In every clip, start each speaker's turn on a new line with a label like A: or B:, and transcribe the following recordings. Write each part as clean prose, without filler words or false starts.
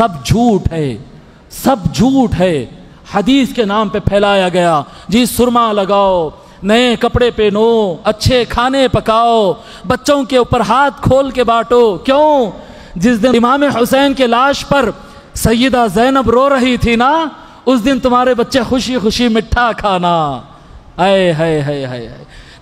A: سب جھوٹ ہے، سب جھوٹ ہے، حدیث کے نام پہ پھیلایا گیا۔ جی سرما لگاؤ، نئے کپڑے پہنو، اچھے کھانے پکاؤ، بچوں کے اوپر ہاتھ کھول کے بانٹو۔ کیوں؟ جس دن امام حسین کے لاش پر سیدہ زینب رو رہی تھی نا، اس دن تمہارے بچے خوشی خوشی مٹھا کھانا۔ اے ہائے ہائے ہائے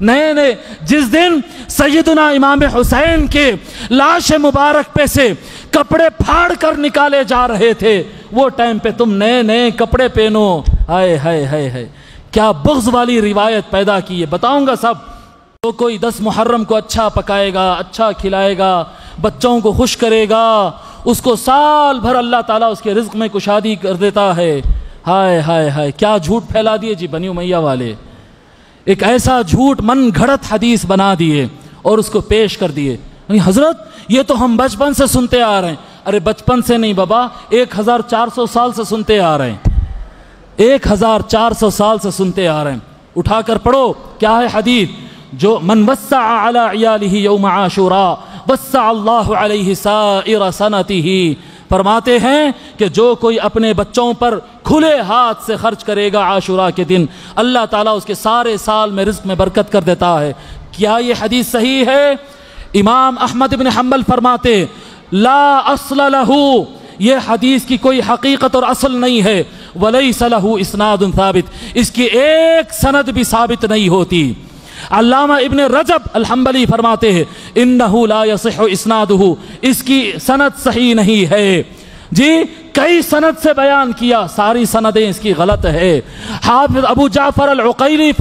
A: نئے نئے جس دن سیدنا امام حسین کے لاش مبارک پہ سے کپڑے پھاڑ کر نکالے جا رہے تھے، وہ ٹائم پہ تم نئے نئے کپڑے پہنو۔ ہائے ہائے ہائے ہائے کیا بغض والی روایت پیدا کی ہے، بتاؤں گا سب۔ تو کوئی 10 محرم کو اچھا پکائے گا، اچھا کھلائے گا، بچوں کو خوش کرے گا، اس کو سال بھر اللہ تعالیٰ اس کے رزق میں کشادگی کر دیتا ہے۔ ہائے ہائے ہائے کیا جھوٹ پھیلا دیے جی بنی امیہ والے، ایک ایسا جھوٹ من گھڑت حدیث بنا دیے اور اس کو پیش کر دیے۔ حضرت یہ تو ہم بچپن سے سنتے آ رہے ہیں۔ ارے بچپن سے نہیں بابا، 1400 سال سے سنتے آ رہے ہیں، 1400 سال سے سنتے آ رہے ہیں۔ اٹھا کر پڑھو کیا ہے حدیث، جو من وسع علی عیالہ یوم عاشوراء وسع اللہ علیہ سائر سنتہ، فرماتے ہیں کہ جو کوئی اپنے بچوں پر کھلے ہاتھ سے خرچ کرے گا عاشوراء کے دن، اللہ تعالیٰ اس کے سارے سال میں رزق میں برکت کر دیتا ہے۔ کیا یہ حدیث صحیح ہے؟ امام احمد بن حنبل فرماتے لا اصل لہ، یہ حدیث کی کوئی حقیقت اور اصل نہیں ہے، ولیس لہ اسناد ثابت، اس کی ایک سند بھی ثابت نہیں ہوتی۔ علامہ ابن رجب الحنبلی فرماتے ہیں انہ لا یصح اسنادہ، اس کی سند صحیح نہیں ہے۔ جی کئی سند سے بیان کیا، ساری سندیں اس کی غلط ہے۔ حافظ ابو جعفر العقیلی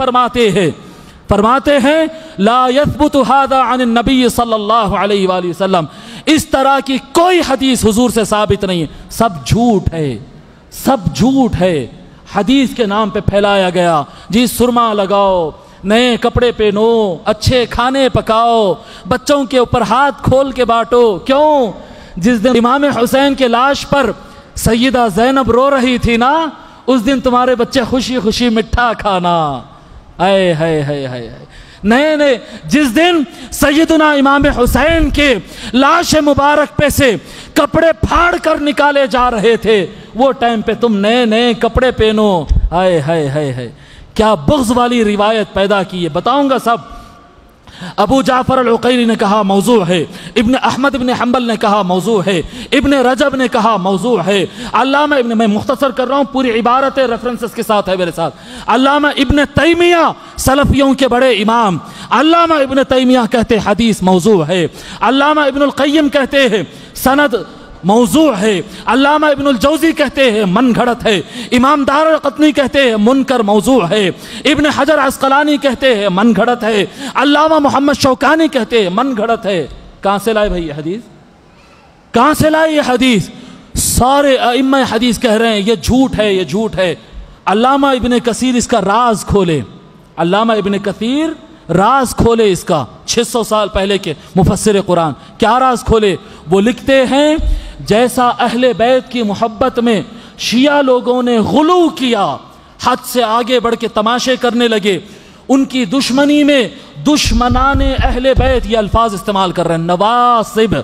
A: فرماتے ہیں لا یثبت ھذا عن النبی صلی اللہ علیہ وآلہ وسلم، اس طرح کی کوئی حدیث حضور سے ثابت نہیں ہے، سب جھوٹ ہے، سب جھوٹ ہے، حدیث کے نام پہ پھیلایا گیا۔ جی سرما لگاؤ، نئے کپڑے پہنو، اچھے کھانے پکاؤ، بچوں کے اوپر ہاتھ کھول کے بانٹو۔ کیوں؟ جس دن امام حسین کے لاش پر سیدہ زینب رو رہی تھی نا، اس دن تمہارے بچے خوشی خوشی مٹھا کھانا۔ اے ہائے ہائے ہائے نئے نئے جس دن سیدنا امام حسین کے لاش مبارک پہ سے کپڑے پھاڑ کر نکالے جا رہے تھے، وہ ٹائم پہ تم نئے نئے کپڑے پہنو۔ ہائے ہائے ہائے ہائے کیا بغض والی روایت پیدا کی ہے، بتاؤں گا سب۔ ابو جعفر العقیلی نے کہا موضوع ہے، ابن احمد ابن حنبل نے کہا موضوع ہے، ابن رجب نے کہا موضوع ہے، علامہ میں مختصر کر رہا ہوں، پوری عبارت ریفرنسز کے ساتھ ہے میرے ساتھ۔ علامہ ابن تیمیہ سلفیوں کے بڑے امام، علامہ ابن تیمیہ کہتے حدیث موضوع ہے، علامہ ابن القیم کہتے ہیں سند موضوع ہے، علامہ ابن الجوزی کہتے ہیں من گھڑت ہے، امام دارقطنی کہتے ہیں منکر موضوع ہے، ابن حجر عسقلانی کہتے ہیں من گھڑت ہے، علامہ محمد شوکانی کہتے ہیں من گھڑت ہے۔ کہاں سے لائے بھائی یہ حدیث؟ کہاں سے لائے یہ حدیث؟ سارے ائمہ حدیث کہہ رہے ہیں یہ جھوٹ ہے، یہ جھوٹ ہے۔ علامہ ابن کثیر اس کا راز کھولے، علامہ ابن کثیر راز کھولے اس کا، 600 سال پہلے کے مفسر قرآن، کیا راز کھولے؟ وہ لکھتے ہیں جیسا اہل بیت کی محبت میں شیعہ لوگوں نے غلو کیا، حد سے آگے بڑھ کے تماشے کرنے لگے، ان کی دشمنی میں دشمنان اہل بیت یہ الفاظ استعمال کر رہے ہیں، نواصب،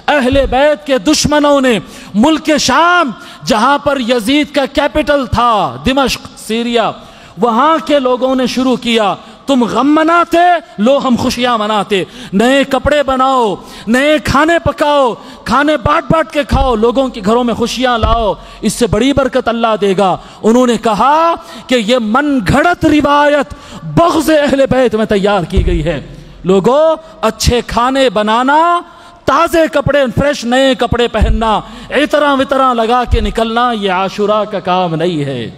A: اہل بیت کے دشمنوں نے ملک شام جہاں پر یزید کا کیپٹل تھا دمشق سیریا، وہاں کے لوگوں نے شروع کیا تم غم مناتے لو ہم خوشیاں مناتے، نئے کپڑے بناؤ، نئے کھانے پکاؤ، کھانے بانٹ بانٹ کے کھاؤ، لوگوں کے گھروں میں خوشیاں لاؤ، اس سے بڑی برکت اللہ دے گا۔ انہوں نے کہا کہ یہ من گھڑت روایت بغض اہل بیت میں تیار کی گئی ہے۔ لوگوں اچھے کھانے بنانا، تازے کپڑے فریش نئے کپڑے پہننا، عطرہ وطرہ لگا کے نکلنا، یہ عاشوراء کا کام نہیں ہے،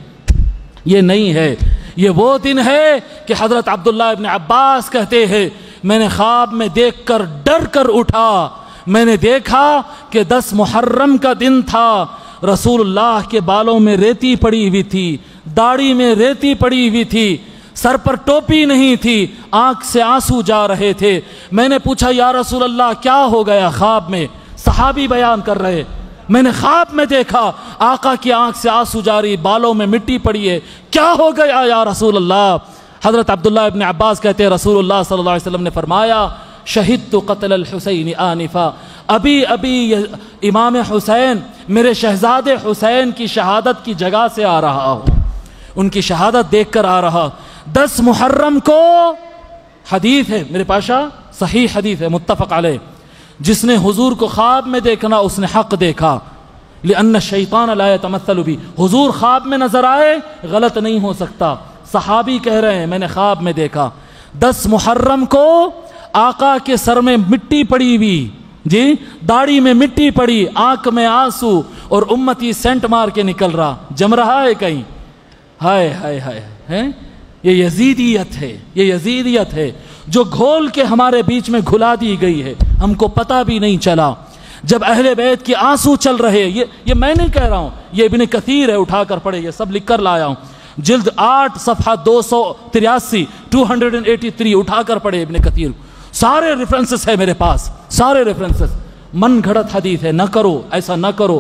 A: یہ نہیں ہے۔ یہ وہ دن ہے کہ حضرت عبداللہ ابن عباس کہتے ہیں میں نے خواب میں دیکھ کر ڈر کر اٹھا، میں نے دیکھا کہ 10 محرم کا دن تھا، رسول اللہ کے بالوں میں ریتی پڑی ہوئی تھی، داڑھی میں ریتی پڑی ہوئی تھی، سر پر ٹوپی نہیں تھی، آنکھ سے آنسو جا رہے تھے۔ میں نے پوچھا یا رسول اللہ کیا ہو گیا؟ خواب میں صحابی بیان کر رہے، میں نے خواب میں دیکھا آقا کی آنکھ سے آنسو جاری، بالوں میں مٹی پڑی ہے، کیا ہو گیا یا رسول اللہ؟ حضرت عبداللہ ابن عباس کہتے ہیں رسول اللہ صلی اللہ علیہ وسلم نے فرمایا شہدت قتل الحسین آنفا، ابھی ابھی امام حسین میرے شہزادے حسین کی شہادت کی جگہ سے آ رہا ہوں، ان کی شہادت دیکھ کر آ رہا۔ 10 محرم کو حدیث ہے میرے پاشا، صحیح حدیث ہے متفق علیہ، جس نے حضور کو خواب میں دیکھنا اس نے حق دیکھا، لأن الشیطان لا يتمثل بھی، حضور خواب میں نظر آئے غلط نہیں ہو سکتا۔ صحابی کہہ رہے ہیں میں نے خواب میں دیکھا 10 محرم کو آقا کے سر میں مٹی پڑی ہوئی، جی داڑھی میں مٹی پڑی، آنکھ میں آنسو، اور امتی سینٹ مار کے نکل رہا، جم رہا ہے کہیں، ہائے ہائے ہائے، یہ یزیدیت ہے، یہ یزیدیت ہے جو گھول کے ہمارے بیچ میں گھلا دی گئی ہے، ہم کو پتہ بھی نہیں چلا۔ جب اہل بیت کے آنسو چل رہے، یہ میں نہیں کہہ رہا ہوں، یہ ابن کثیر ہے، اٹھا کر پڑھے، یہ سب لکھ کر لایا ہوں، جلد 8 صفحہ 283 283 اٹھا کر پڑھے ابن کثیر، سارے ریفرنسز ہے میرے پاس، سارے ریفرنسز، من گھڑت حدیث ہے، نہ کرو ایسا، نہ کرو۔